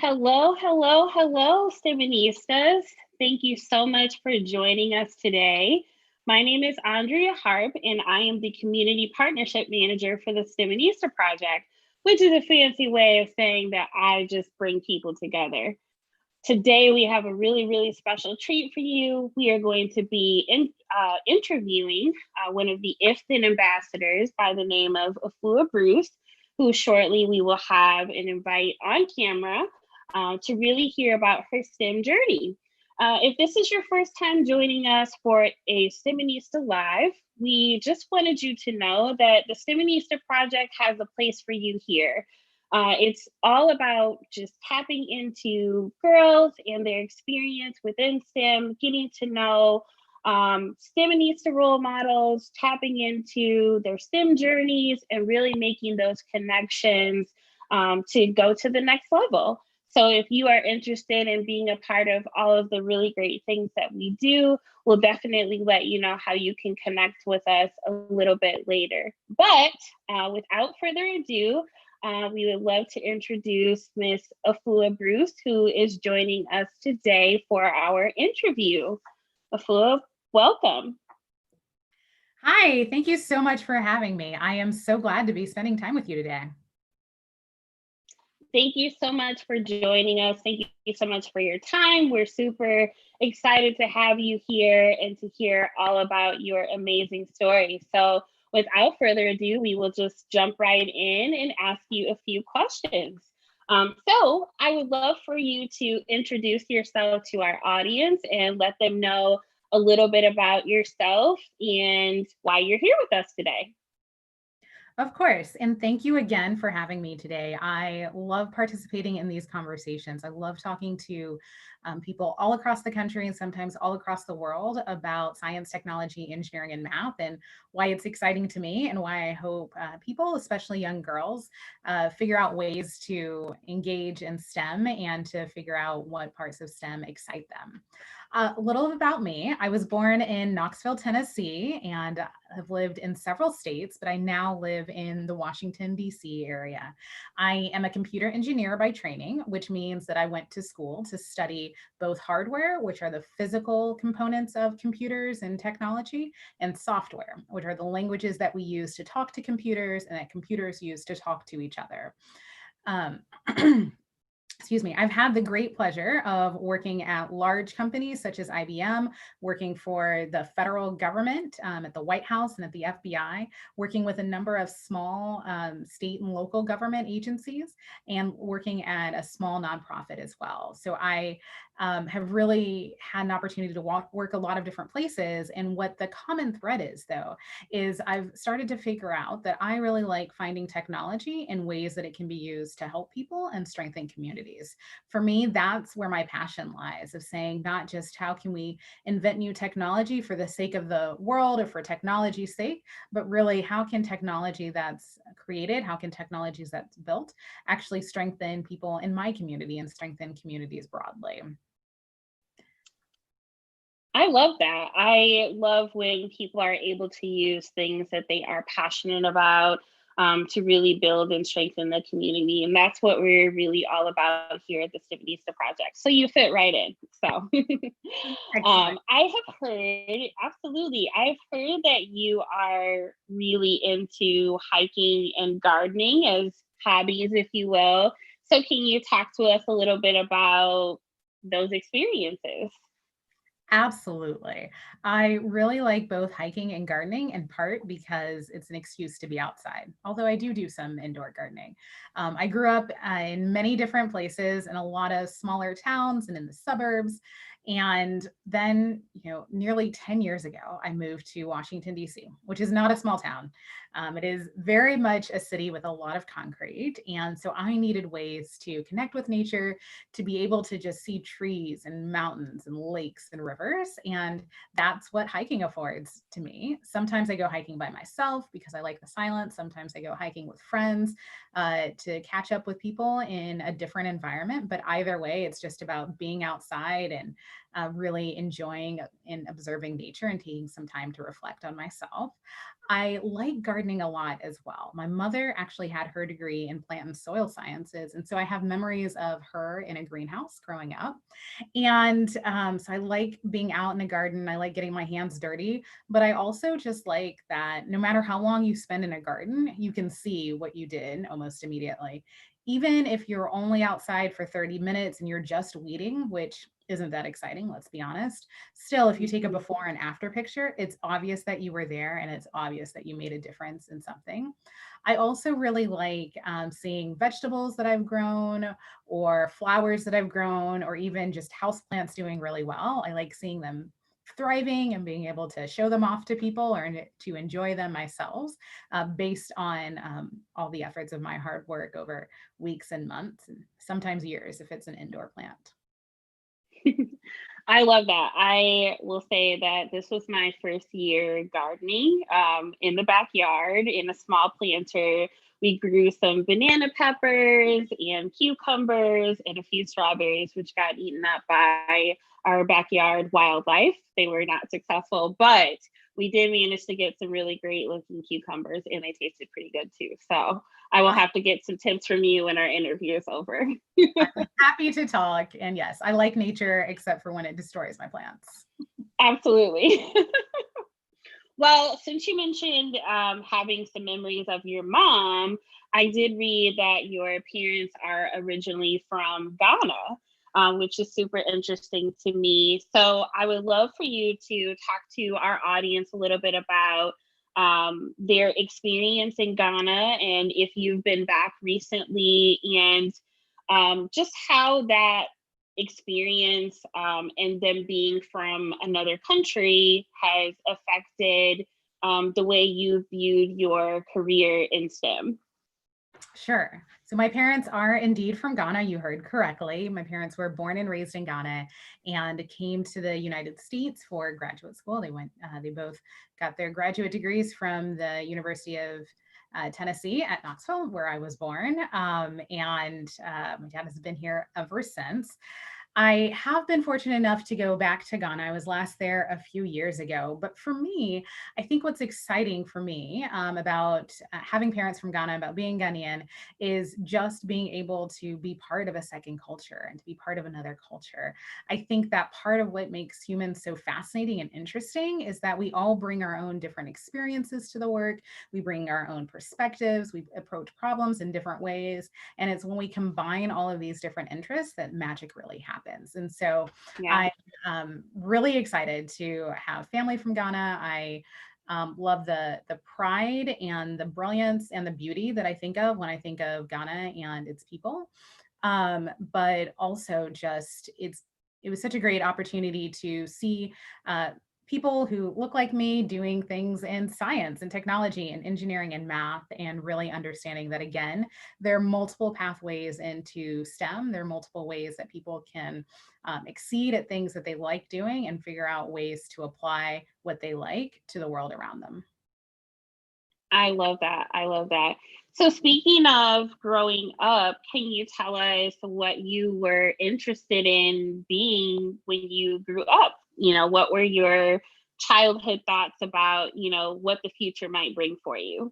Hello, hello, hello, STEMinistas. Thank you so much for joining us today. My name is Andrea Harp, and I am the Community Partnership Manager for the STEMinista project, which is a fancy way of saying that I just bring people together. Today, we have a really special treat for you. We are going to be interviewing one of the IFTHN ambassadors by the name of Afua Bruce, who shortly we will have an invite on camera to really hear about her STEM journey. If this is your first time joining us for a STEMinista Live, we just wanted you to know that the STEMinista project has a place for you here. It's all about just tapping into girls and their experience within STEM, getting to know STEMinista role models, tapping into their STEM journeys, and really making those connections to go to the next level. So if you are interested in being a part of all of the really great things that we do, we'll definitely let you know how you can connect with us a little bit later. But without further ado, we would love to introduce Miss Afua Bruce, who is joining us today for our interview. Afua, welcome. Hi, thank you so much for having me. I am so glad to be spending time with you today. Thank you so much for joining us. Thank you so much for your time. We're super excited to have you here and to hear all about your amazing story. So without further ado, we will just jump right in and ask you a few questions. So I would love for you to introduce yourself to our audience and let them know a little bit about yourself and why you're here with us today. Of course, and thank you again for having me today. I love participating in these conversations. I love talking to people all across the country and sometimes all across the world about science, technology, engineering, and math, and why it's exciting to me and why I hope people, especially young girls, figure out ways to engage in STEM and to figure out what parts of STEM excite them. A little about me. I was born in Knoxville, Tennessee, and have lived in several states, but I now live in the Washington, D.C. area. I am a computer engineer by training, which means that I went to school to study both hardware, which are the physical components of computers and technology, and software, which are the languages that we use to talk to computers and that computers use to talk to each other. Excuse me, I've had the great pleasure of working at large companies such as IBM, working for the federal government at the White House and at the FBI, working with a number of small state and local government agencies, and working at a small nonprofit as well. So I have really had an opportunity to work a lot of different places. And what the common thread is, though, is I've started to figure out that I really like finding technology in ways that it can be used to help people and strengthen communities. For me, that's where my passion lies, of saying not just how can we invent new technology for the sake of the world or for technology's sake, but really how can technology that's created, how can technologies that's built actually strengthen people in my community and strengthen communities broadly. I love that. I love when people are able to use things that they are passionate about to really build and strengthen the community. And that's what we're really all about here at the STEMinista Project. So you fit right in. So I have heard, absolutely, I've heard that you are really into hiking and gardening as hobbies, if you will. So can you talk to us a little bit about those experiences? Absolutely. I really like both hiking and gardening, in part because it's an excuse to be outside, although I do some indoor gardening. I grew up in many different places in a lot of smaller towns and in the suburbs. And then, nearly 10 years ago, I moved to Washington, D.C., which is not a small town. It is very much a city with a lot of concrete. And so I needed ways to connect with nature, to be able to just see trees and mountains and lakes and rivers. And that's what hiking affords to me. Sometimes I go hiking by myself because I like the silence. Sometimes I go hiking with friends to catch up with people in a different environment. But either way, it's just about being outside and really enjoying and observing nature and taking some time to reflect on myself. I like gardening a lot as well. My mother actually had her degree in plant and soil sciences. And so I have memories of her in a greenhouse growing up. And so I like being out in the garden. I like getting my hands dirty, but I also just like that no matter how long you spend in a garden, you can see what you did almost immediately. Even if you're only outside for 30 minutes and you're just weeding, which isn't that exciting, let's be honest. Still, if you take a before and after picture, it's obvious that you were there and it's obvious that you made a difference in something. I also really like seeing vegetables that I've grown or flowers that I've grown or even just houseplants doing really well. I like seeing them thriving and being able to show them off to people or to enjoy them myself based on all the efforts of my hard work over weeks and months and sometimes years if it's an indoor plant. I love that. I will say that this was my first year gardening in the backyard in a small planter. We grew some banana peppers and cucumbers and a few strawberries, which got eaten up by our backyard wildlife. They were not successful, but we did manage to get some really great looking cucumbers and they tasted pretty good too. So I will have to get some tips from you when our interview is over. I'm happy to talk. And yes, I like nature except for when it destroys my plants. Absolutely. Well, since you mentioned having some memories of your mom, I did read that your parents are originally from Ghana, which is super interesting to me. So I would love for you to talk to our audience a little bit about their experience in Ghana and if you've been back recently and just how that experience and them being from another country has affected the way you viewed your career in STEM. Sure. So my parents are indeed from Ghana. You heard correctly. My parents were born and raised in Ghana and came to the United States for graduate school. They both got their graduate degrees from the University of Tennessee at Knoxville, where I was born. And my dad has been here ever since. I have been fortunate enough to go back to Ghana. I was last there a few years ago. But for me, I think what's exciting for me about having parents from Ghana, about being Ghanaian, is just being able to be part of a second culture and to be part of another culture. I think that part of what makes humans so fascinating and interesting is that we all bring our own different experiences to the work. We bring our own perspectives. We approach problems in different ways. And it's when we combine all of these different interests that magic really happens. And so Yeah, I'm really excited to have family from Ghana. I love the pride and the brilliance and the beauty that I think of when I think of Ghana and its people. But also just it was such a great opportunity to see people who look like me doing things in science and technology and engineering and math and really understanding that again there are multiple pathways into STEM. There are multiple ways that people can exceed at things that they like doing and figure out ways to apply what they like to the world around them. I love that. I love that. So, speaking of growing up, can you tell us what you were interested in being when you grew up? What were your childhood thoughts about, what the future might bring for you?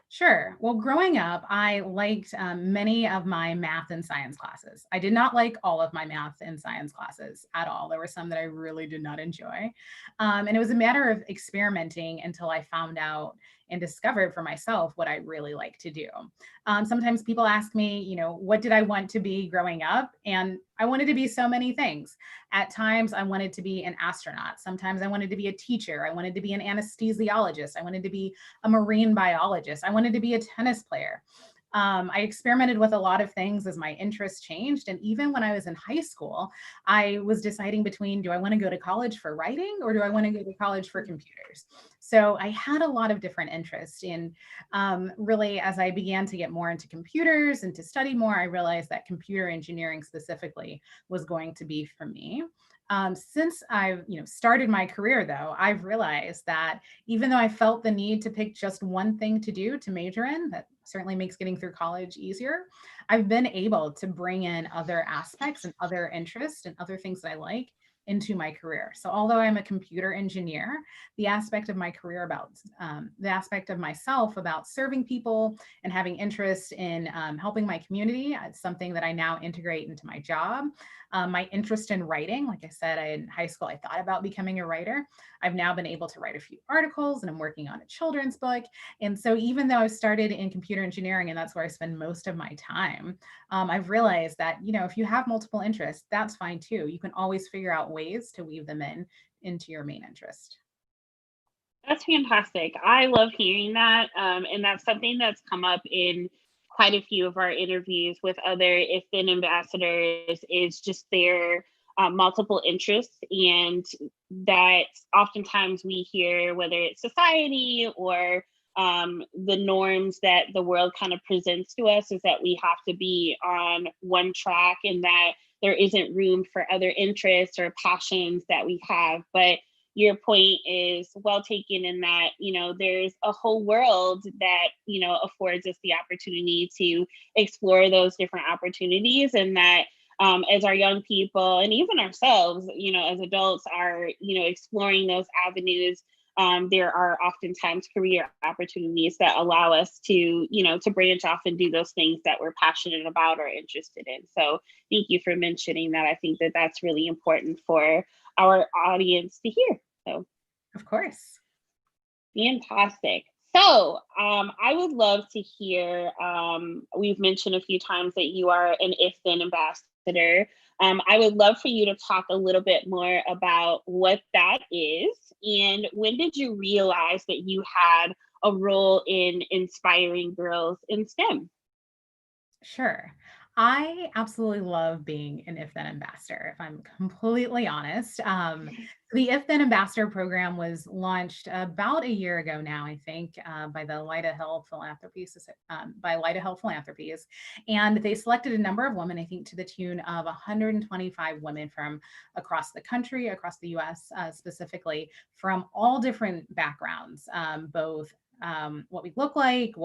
Sure. Well, growing up, I liked many of my math and science classes. I did not like all of my math and science classes at all. There were some that I really did not enjoy. And it was a matter of experimenting until I found out and discovered for myself what I really like to do. Sometimes people ask me, what did I want to be growing up? And I wanted to be so many things. At times, I wanted to be an astronaut. Sometimes I wanted to be a teacher. I wanted to be an anesthesiologist. I wanted to be a marine biologist. I wanted to be a tennis player. I experimented with a lot of things as my interests changed. And even when I was in high school, I was deciding between do I want to go to college for writing or do I want to go to college for computers? So I had a lot of different interests. And really, as I began to get more into computers and to study more, I realized that computer engineering specifically was going to be for me. Since I've started my career, though, I've realized that even though I felt the need to pick just one thing to do to major in, that certainly makes getting through college easier. I've been able to bring in other aspects and other interests and other things that I like into my career. So although I'm a computer engineer, the aspect of my career about the aspect of myself about serving people and having interest in helping my community, it's something that I now integrate into my job. My interest in writing, like I said, in high school, I thought about becoming a writer. I've now been able to write a few articles and I'm working on a children's book. And so even though I started in computer engineering and that's where I spend most of my time, I've realized that, if you have multiple interests, that's fine too. You can always figure out ways to weave them into your main interest. That's fantastic. I love hearing that. And that's something that's come up in quite a few of our interviews with other if then ambassadors is just their multiple interests. And that oftentimes we hear, whether it's society or the norms that the world kind of presents to us, is that we have to be on one track and that there isn't room for other interests or passions that we have. But your point is well taken in that, there's a whole world that, affords us the opportunity to explore those different opportunities. And that as our young people and even ourselves, as adults are, exploring those avenues, there are oftentimes career opportunities that allow us to, to branch off and do those things that we're passionate about or interested in. So thank you for mentioning that. I think that that's really important for our audience to hear. So, Of course. fantastic. So, I would love to hear. We've mentioned a few times that you are an if then ambassador. I would love for you to talk a little bit more about what that is and when did you realize that you had a role in inspiring girls in STEM? Sure. I absolutely love being an If Then ambassador, if I'm completely honest. The If Then ambassador program was launched about a year ago now, I think, by the Lyda Hill Philanthropies, by Lyda Hill Philanthropies, and they selected a number of women, I think, to the tune of 125 women from across the country, across the U.S. Specifically, from all different backgrounds, both what we look like,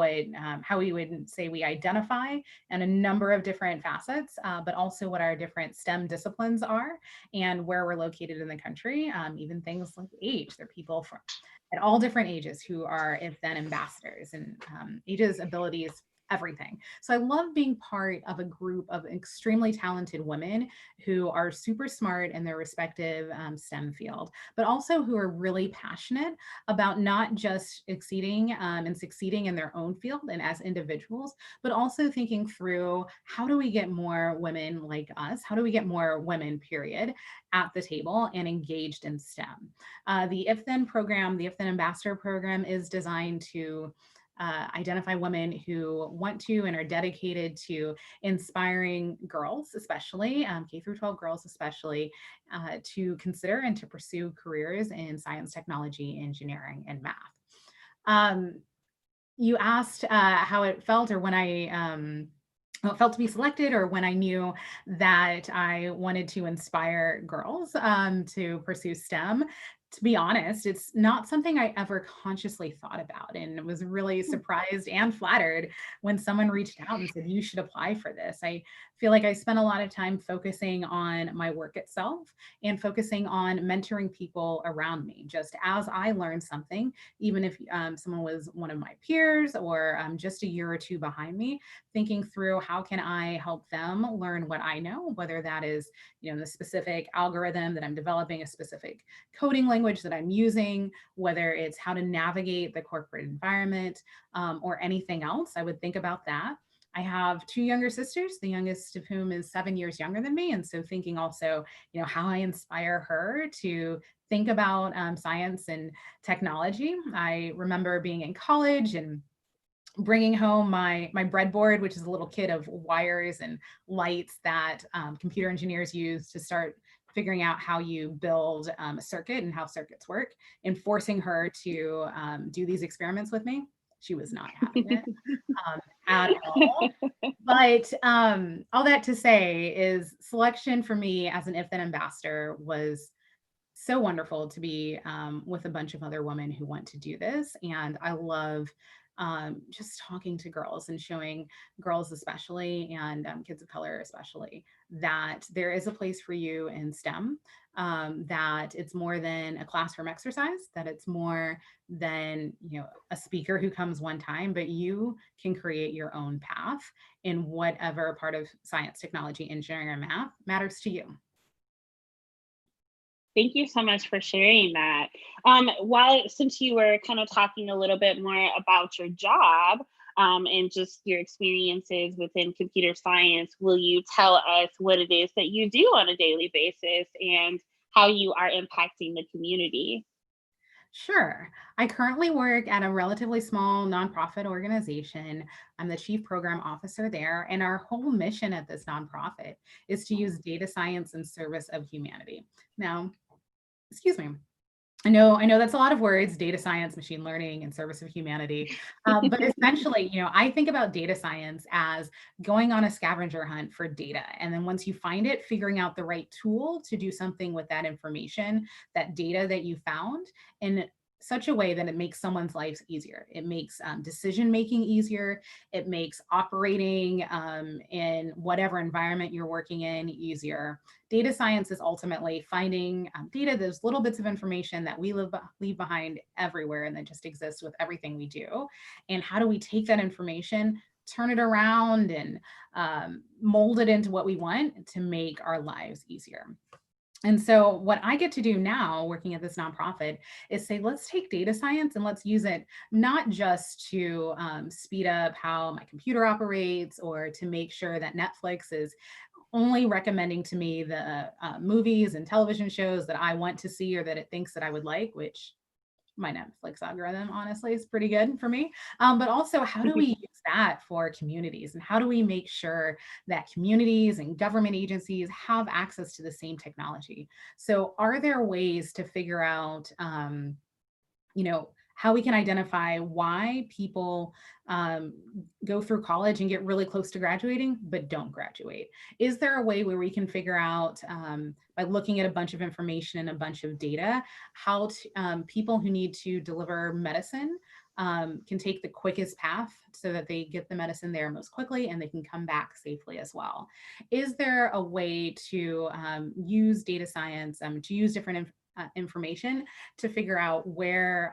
how we would say we identify, and a number of different facets, but also what our different STEM disciplines are and where we're located in the country, even things like age. There are people from at all different ages who are if then ambassadors and ages, abilities, everything. So I love being part of a group of extremely talented women who are super smart in their respective STEM field, but also who are really passionate about not just exceeding and succeeding in their own field and as individuals, but also thinking through how do we get more women like us? How do we get more women, period, at the table and engaged in STEM? The If Then program, the If Then Ambassador program, is designed to identify women who want to and are dedicated to inspiring girls, especially K through 12 girls, especially to consider and to pursue careers in science, technology, engineering, and math. Um, you asked how it felt or when how it felt to be selected or when I knew that I wanted to inspire girls to pursue STEM. To be honest, it's not something I ever consciously thought about and was really surprised and flattered when someone reached out and said, you should apply for this. I feel like I spent a lot of time focusing on my work itself and focusing on mentoring people around me. Just as I learned something, even if someone was one of my peers or just a year or two behind me, thinking through how can I help them learn what I know, whether that is, the specific algorithm that I'm developing, a specific coding language that I'm using, whether it's how to navigate the corporate environment or anything else. I would think about that. I have two younger sisters, the youngest of whom is 7 years younger than me. And so thinking also, how I inspire her to think about science and technology. I remember being in college and bringing home my breadboard, which is a little kit of wires and lights that computer engineers use to start figuring out how you build a circuit and how circuits work, and forcing her to do these experiments with me. She was not having it at all. But all that to say is selection for me as an If Then ambassador was so wonderful to be with a bunch of other women who want to do this. And I love just talking to girls and showing girls especially, and kids of color especially, that there is a place for you in STEM, that it's more than a classroom exercise, that it's more than, a speaker who comes one time, but you can create your own path in whatever part of science, technology, engineering, or math matters to you. Thank you so much for sharing that. Since you were kind of talking a little bit more about your job, and just your experiences within computer science, will you tell us what it is that you do on a daily basis and how you are impacting the community? Sure. I currently work at a relatively small nonprofit organization. I'm the chief program officer there, and our whole mission at this nonprofit is to use data science in service of humanity. Now, excuse me. I know that's a lot of words: data science, machine learning, and service of humanity. But essentially, I think about data science as going on a scavenger hunt for data. And then once you find it, figuring out the right tool to do something with that information, that data that you found, in such a way that it makes someone's lives easier. It makes decision making easier. It makes operating in whatever environment you're working in easier. Data science is ultimately finding data, those little bits of information that we leave behind everywhere and that just exists with everything we do. And how do we take that information, turn it around, and mold it into what we want to make our lives easier? And so what I get to do now working at this nonprofit is say, let's take data science and let's use it not just to speed up how my computer operates, or to make sure that Netflix is only recommending to me the movies and television shows that I want to see or that it thinks that I would like, which my Netflix algorithm honestly is pretty good for me. But also, how do we use that for communities? And how do we make sure that communities and government agencies have access to the same technology? So are there ways to figure out, how we can identify why people um, go through college and get really close to graduating, but don't graduate? Is there a way where we can figure out, by looking at a bunch of information and a bunch of data, how to, people who need to deliver medicine can take the quickest path so that they get the medicine there most quickly and they can come back safely as well? Is there a way to use data science, to use different information to figure out where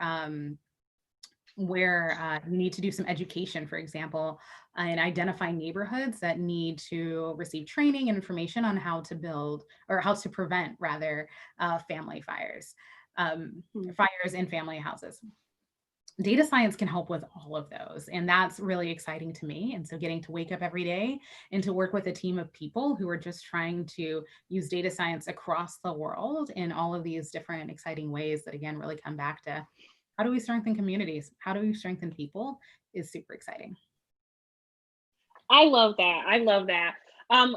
you need to do some education, for example, and identify neighborhoods that need to receive training and information on how to build, or how to prevent rather, family fires, fires in family houses? Data science can help with all of those. And that's really exciting to me. And so getting to wake up every day and to work with a team of people who are just trying to use data science across the world in all of these different exciting ways that, again, really come back to how do we strengthen communities? How do we strengthen people is super exciting. I love that. I love that.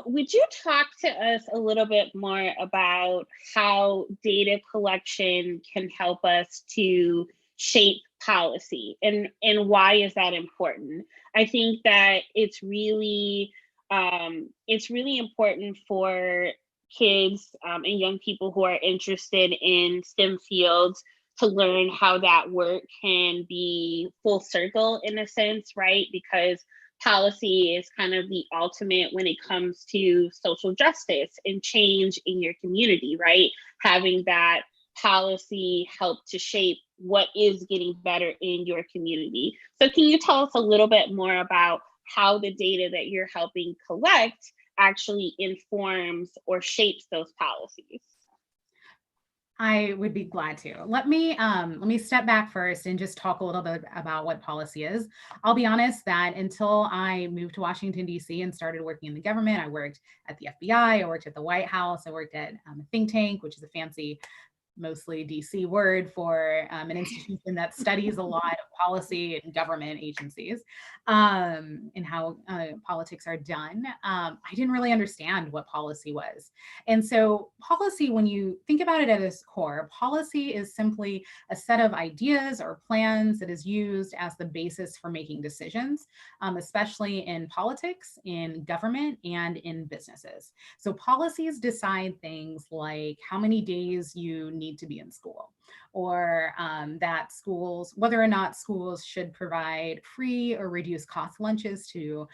Would you talk to us a little bit more about how data collection can help us to shape policy, and why is that important? I think that it's really important for kids, and young people who are interested in STEM fields to learn how that work can be full circle in a sense, right? Because policy is kind of the ultimate when it comes to social justice and change in your community, right? Having that policy help to shape what is getting better in your community. So, can you tell us a little bit more about how the data that you're helping collect actually informs or shapes those policies? I would be glad to. Let me step back first and just talk a little bit about what policy is. I'll be honest that until I moved to Washington, D.C. and started working in the government, I worked at the FBI, I worked at the White House, I worked at a think tank, which is a fancy, mostly DC word for an institution that studies a lot of policy and government agencies, and how politics are done. I didn't really understand what policy was. And so, policy, when you think about it at its core, policy is simply a set of ideas or plans that is used as the basis for making decisions, especially in politics, in government, and in businesses. So policies decide things like how many days you need need to be in school, or that schools, whether or not schools should provide free or reduced cost lunches to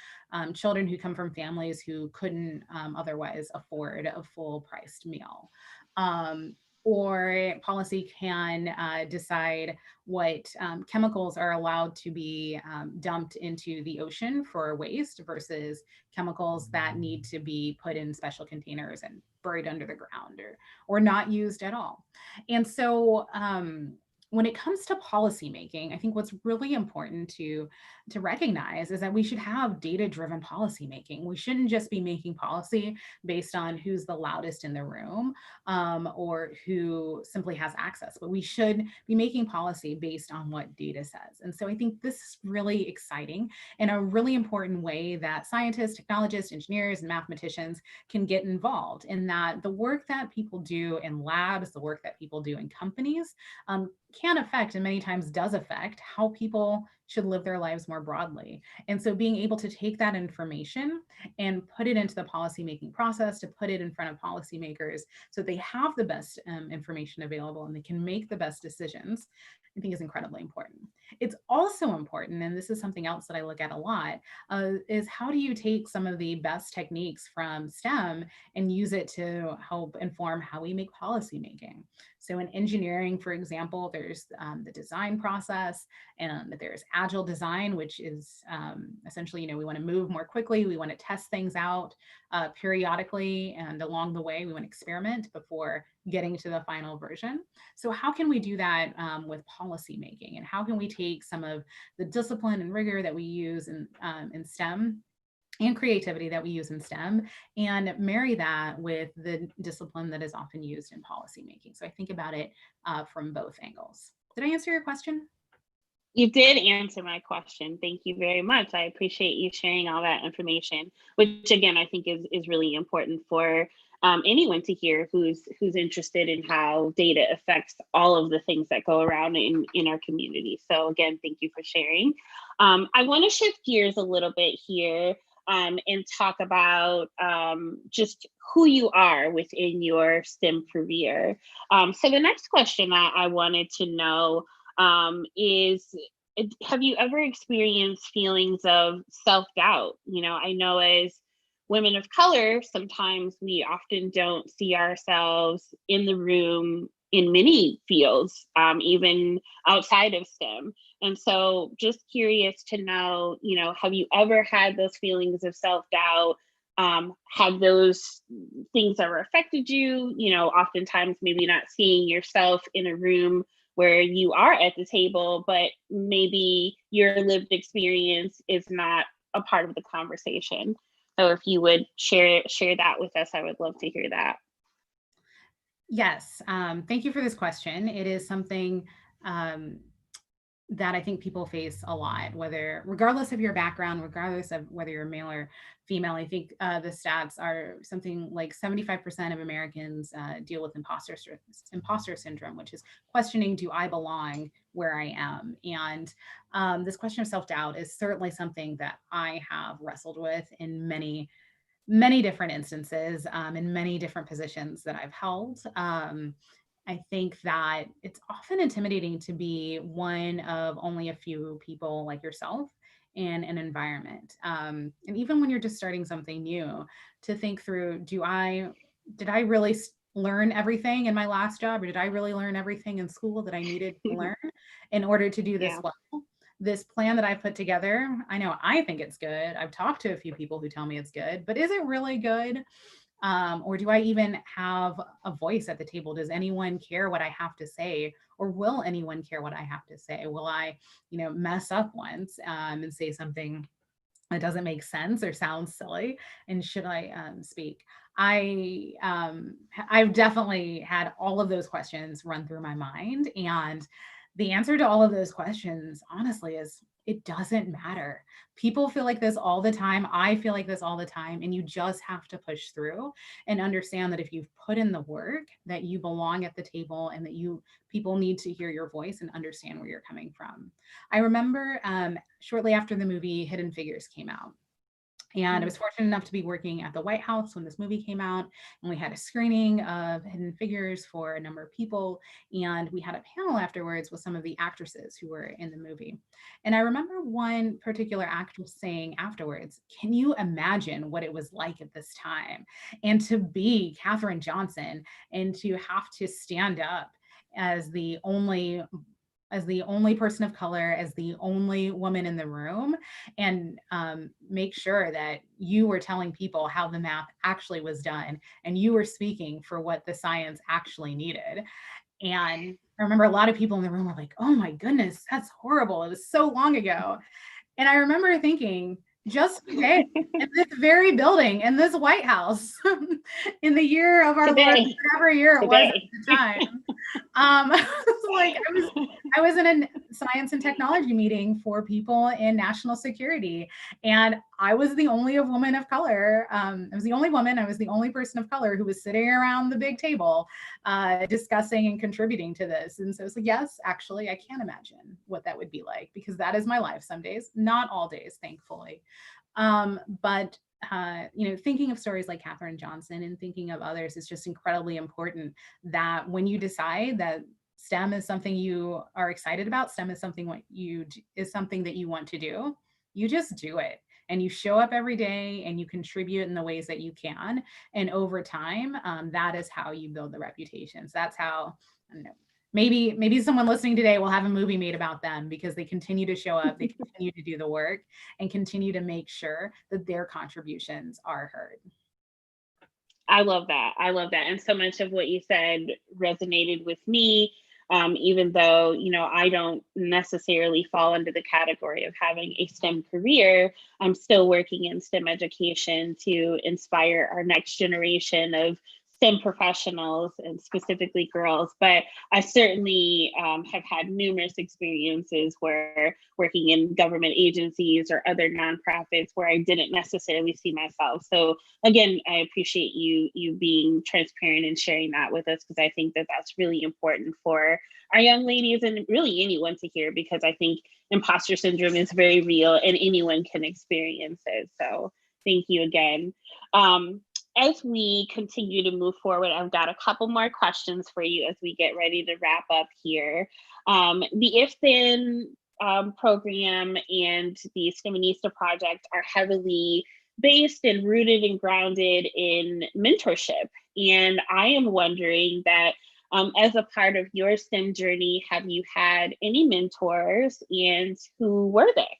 children who come from families who couldn't otherwise afford a full priced meal. Um, or policy can decide what chemicals are allowed to be dumped into the ocean for waste versus chemicals that need to be put in special containers and buried under the ground, or not used at all. And so when it comes to policy making, I think what's really important to recognize is that we should have data-driven policy making. We shouldn't just be making policy based on who's the loudest in the room or who simply has access, but we should be making policy based on what data says. And so I think this is really exciting and a really important way that scientists, technologists, engineers, and mathematicians can get involved, in that the work that people do in labs, the work that people do in companies, can affect, and many times does affect, how people should live their lives more broadly. And so being able to take that information and put it into the policymaking process, to put it in front of policymakers so they have the best information available and they can make the best decisions, I think is incredibly important. It's also important, and this is something else that I look at a lot, is how do you take some of the best techniques from STEM and use it to help inform how we make policy making? So in engineering, for example, there's the design process, and there's agile design, which is essentially, we want to move more quickly. We want to test things out periodically, and along the way, we want to experiment before getting to the final version. So how can we do that with policy making? And how can we take some of the discipline and rigor that we use in STEM and creativity that we use in STEM and marry that with the discipline that is often used in policymaking? So I think about it from both angles. Did I answer your question? You did answer my question. Thank you very much. I appreciate you sharing all that information, which again, I think is really important for anyone to hear who's interested in how data affects all of the things that go around in our community. So again, thank you for sharing. I want to shift gears a little bit here and talk about just who you are within your STEM career. So the next question I wanted to know is, have you ever experienced feelings of self-doubt? I know as women of color, sometimes we often don't see ourselves in the room in many fields, even outside of STEM. And so just curious to know, have you ever had those feelings of self-doubt? Have those things ever affected you? Oftentimes maybe not seeing yourself in a room where you are at the table, but maybe your lived experience is not a part of the conversation. So if you would share that with us, I would love to hear that. Yes, thank you for this question. It is something that I think people face a lot, regardless of your background, regardless of whether you're male or female. I think the stats are something like 75% of Americans deal with imposter syndrome, which is questioning, do I belong where I am? And this question of self-doubt is certainly something that I have wrestled with in many different instances, in many different positions that I've held. I think that it's often intimidating to be one of only a few people like yourself in an environment. And even when you're just starting something new, to think through, did I really learn everything in my last job, or did I really learn everything in school that I needed to learn in order to do this Yeah. well? This plan that I put together, I know I think it's good. I've talked to a few people who tell me it's good, but is it really good? Or do I even have a voice at the table? Does anyone care what I have to say? Or will anyone care what I have to say? Will I, mess up once and say something that doesn't make sense or sounds silly? And should I speak? I've definitely had all of those questions run through my mind. And the answer to all of those questions, honestly, is it doesn't matter. People feel like this all the time. I feel like this all the time. And you just have to push through and understand that if you've put in the work, that you belong at the table, and that people need to hear your voice and understand where you're coming from. I remember shortly after the movie Hidden Figures came out, And I was fortunate enough to be working at the White House when this movie came out, and we had a screening of Hidden Figures for a number of people. And we had a panel afterwards with some of the actresses who were in the movie. And I remember one particular actress saying afterwards, "Can you imagine what it was like at this time? And to be Katherine Johnson and to have to stand up as the only person of color, as the only woman in the room, and make sure that you were telling people how the math actually was done and you were speaking for what the science actually needed." And I remember a lot of people in the room were like, "Oh my goodness, that's horrible. It was so long ago." And I remember thinking, just today, in this very building, in this White House, in the year of our Lord, Today, whatever year it was at today. the time, like I was in a science and technology meeting for people in national security, and I was the only woman of color. I was the only woman. I was the only person of color who was sitting around the big table, discussing and contributing to this. And so it's like, yes, actually, I can imagine what that would be like, because that is my life. Some days, not all days, thankfully. But thinking of stories like Katherine Johnson and thinking of others is just incredibly important, that when you decide that STEM is something you are excited about, STEM is something is something that you want to do, you just do it. And you show up every day and you contribute in the ways that you can. And over time, that is how you build the reputations. That's how, I don't know, maybe someone listening today will have a movie made about them, because they continue to show up, they continue to do the work, and continue to make sure that their contributions are heard. I love that. I love that. And so much of what you said resonated with me, even though, I don't necessarily fall into the category of having a STEM career. I'm still working in STEM education to inspire our next generation of STEM professionals, and specifically girls. But I certainly have had numerous experiences where working in government agencies or other nonprofits where I didn't necessarily see myself. So again, I appreciate you being transparent and sharing that with us, because I think that that's really important for our young ladies and really anyone to hear, because I think imposter syndrome is very real and anyone can experience it. So thank you again. As we continue to move forward, I've got a couple more questions for you as we get ready to wrap up here. The If Then program and the STEMinista project are heavily based and rooted and grounded in mentorship. And I am wondering that as a part of your STEM journey, have you had any mentors, and who were they?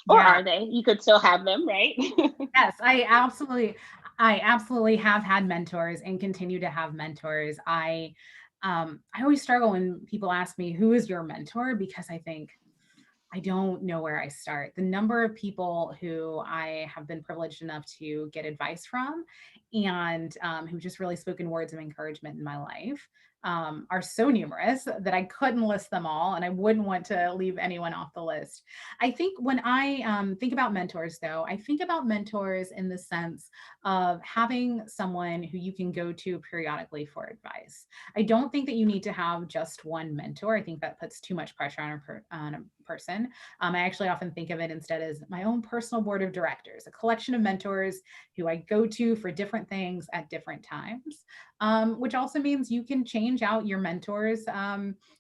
Or Yeah. are they? You could still have them, right? Yes, I absolutely have had mentors and continue to have mentors. I always struggle when people ask me, "Who is your mentor?" Because I think I don't know where I start. The number of people who I have been privileged enough to get advice from, and who've just really spoken words of encouragement in my life, are so numerous that I couldn't list them all, and I wouldn't want to leave anyone off the list. I think when I think about mentors, though, I think about mentors in the sense of having someone who you can go to periodically for advice. I don't think that you need to have just one mentor. I think that puts too much pressure on a person. I actually often think of it instead as my own personal board of directors, a collection of mentors who I go to for different things at different times, which also means you can change out your mentors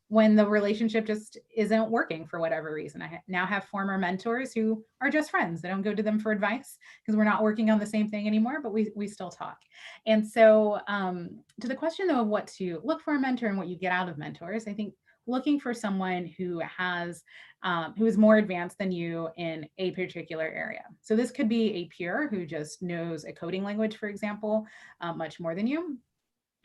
when the relationship just isn't working for whatever reason. I now have former mentors who are just friends. I don't go to them for advice because we're not working on the same thing anymore, but we still talk. And so to the question, though, of what to look for a mentor and what you get out of mentors, I think looking for someone who is more advanced than you in a particular area. So this could be a peer who just knows a coding language, for example, much more than you.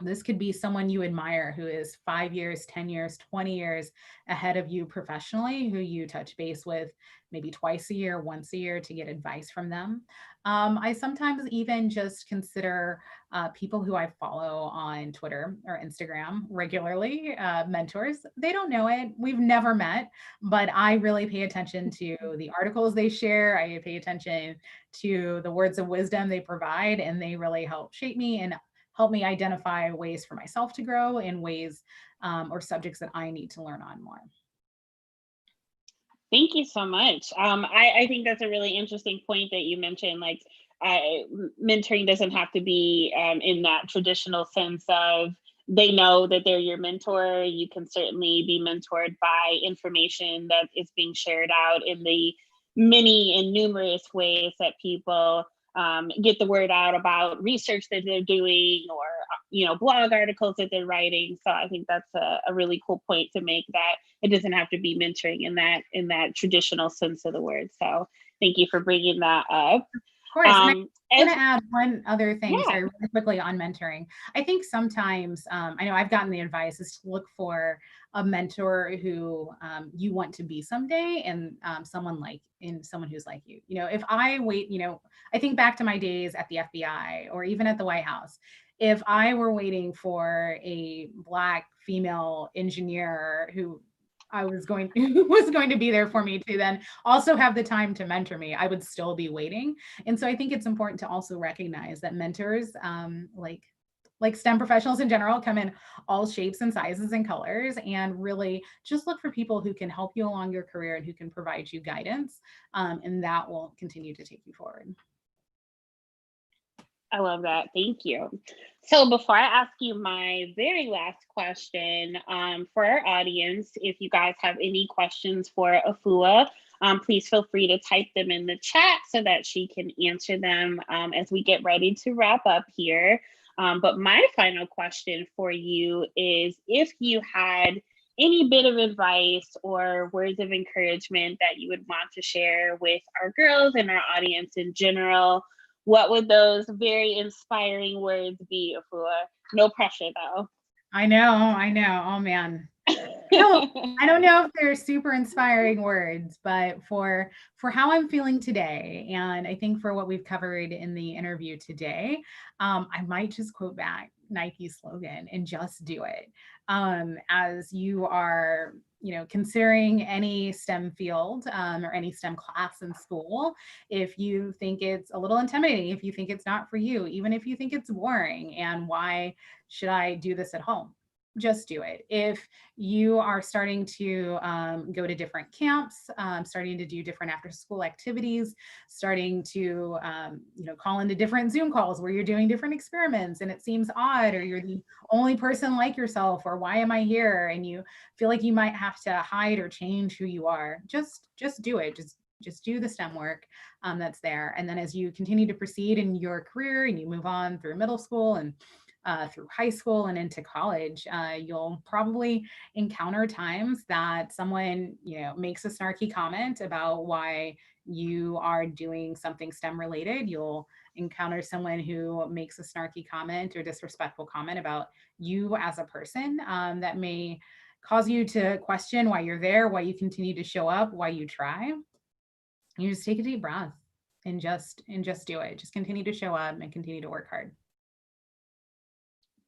This could be someone you admire who is 5 years, 10 years, 20 years ahead of you professionally, who you touch base with maybe twice a year, once a year, to get advice from them. I sometimes even just consider people who I follow on Twitter or Instagram regularly mentors. They don't know it. We've never met, but I really pay attention to the articles they share. I pay attention to the words of wisdom they provide, and they really help shape me and help me identify ways for myself to grow in ways or subjects that I need to learn on more. Thank you so much. I think that's a really interesting point that you mentioned. Like, mentoring doesn't have to be in that traditional sense of they know that they're your mentor. You can certainly be mentored by information that is being shared out in the many and numerous ways that people get the word out about research that they're doing, or blog articles that they're writing. So I think that's a really cool point to make, that it doesn't have to be mentoring in that traditional sense of the word. So thank you for bringing that up. Of course. And I As want to add one other thing, Yeah, sorry, really quickly on mentoring. I think sometimes, I know I've gotten the advice is to look for a mentor who you want to be someday, and someone who's like you. If I wait, I think back to my days at the FBI or even at the White House. If I were waiting for a Black female engineer who I was going was going to be there for me to then also have the time to mentor me, I would still be waiting. And so I think it's important to also recognize that mentors, like STEM professionals in general, come in all shapes and sizes and colors, and really just look for people who can help you along your career and who can provide you guidance, and that will continue to take you forward. I love that. Thank you. So before I ask you my very last question, for our audience, if you guys have any questions for Afua, please feel free to type them in the chat so that she can answer them as we get ready to wrap up here. But my final question for you is, if you had any bit of advice or words of encouragement that you would want to share with our girls and our audience in general, what would those very inspiring words be, Afua? No pressure, though. I know, I know. Oh man. I don't know if they're super inspiring words, but for how I'm feeling today, and I think for what we've covered in the interview today, I might just quote back Nike's slogan and just do it. As you are, considering any STEM field, or any STEM class in school, if you think it's a little intimidating, if you think it's not for you, even if you think it's boring, and why should I do this at home? Just do it. If you are starting to go to different camps, starting to do different after school activities, starting to call into different Zoom calls where you're doing different experiments and it seems odd, or you're the only person like yourself, or why am I here, and you feel like you might have to hide or change who you are, just do it. Just do the STEM work that's there. And then as you continue to proceed in your career and you move on through middle school and through high school and into college, you'll probably encounter times that someone, makes a snarky comment about why you are doing something STEM related. You'll encounter someone who makes a snarky comment or disrespectful comment about you as a person, that may cause you to question why you're there, why you continue to show up, why you try. You just take a deep breath and just do it. Just continue to show up and continue to work hard.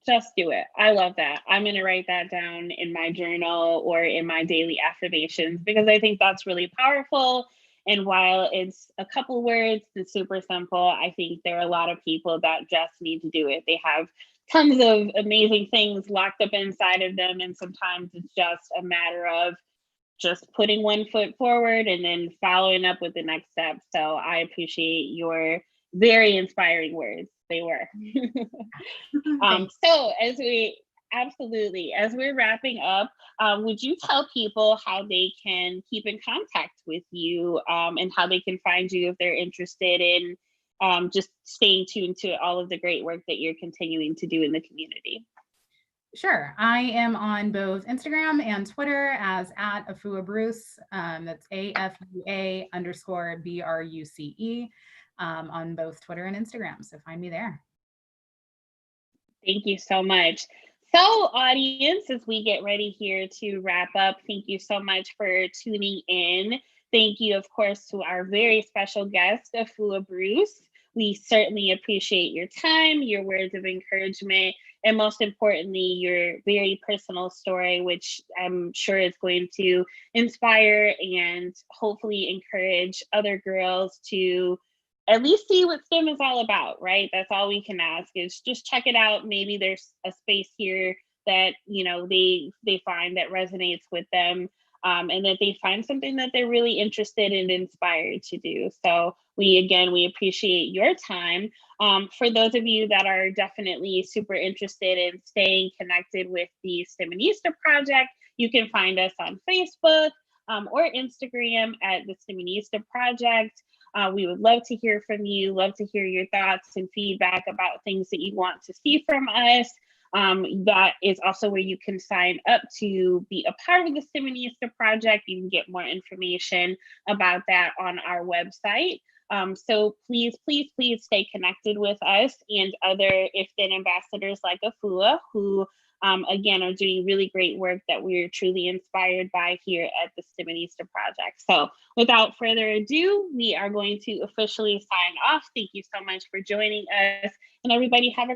Just do it. I love that. I'm going to write that down in my journal or in my daily affirmations, because I think that's really powerful. And while it's a couple words, it's super simple, I think there are a lot of people that just need to do it. They have tons of amazing things locked up inside of them. And sometimes it's just a matter of just putting one foot forward and then following up with the next step. So I appreciate your very inspiring words. They were. So as we're wrapping up, would you tell people how they can keep in contact with you, and how they can find you if they're interested in just staying tuned to all of the great work that you're continuing to do in the community? Sure. I am on both Instagram and Twitter as at Afua Bruce. That's AFUA_BRUCE, on both Twitter and Instagram. So find me there. Thank you so much. So, audience, as we get ready here to wrap up, thank you so much for tuning in. Thank you, of course, to our very special guest, Afua Bruce. We certainly appreciate your time, your words of encouragement, and most importantly, your very personal story, which I'm sure is going to inspire and hopefully encourage other girls to at least see what STEM is all about, right? That's all we can ask, is just check it out. Maybe there's a space here that they find that resonates with them. and that they find something that they're really interested and inspired to do. So we appreciate your time. For those of you that are definitely super interested in staying connected with the STEMinista project, you can find us on Facebook or Instagram at the STEMinista project. We would love to hear from you, love to hear your thoughts and feedback about things that you want to see from us. That is also where you can sign up to be a part of the STEMinista project. You can get more information about that on our website. So please, please, please stay connected with us and other IFTHN ambassadors like Afua, who again are doing really great work that we're truly inspired by here at the STEMinista project. So without further ado, we are going to officially sign off. Thank you so much for joining us, and everybody have a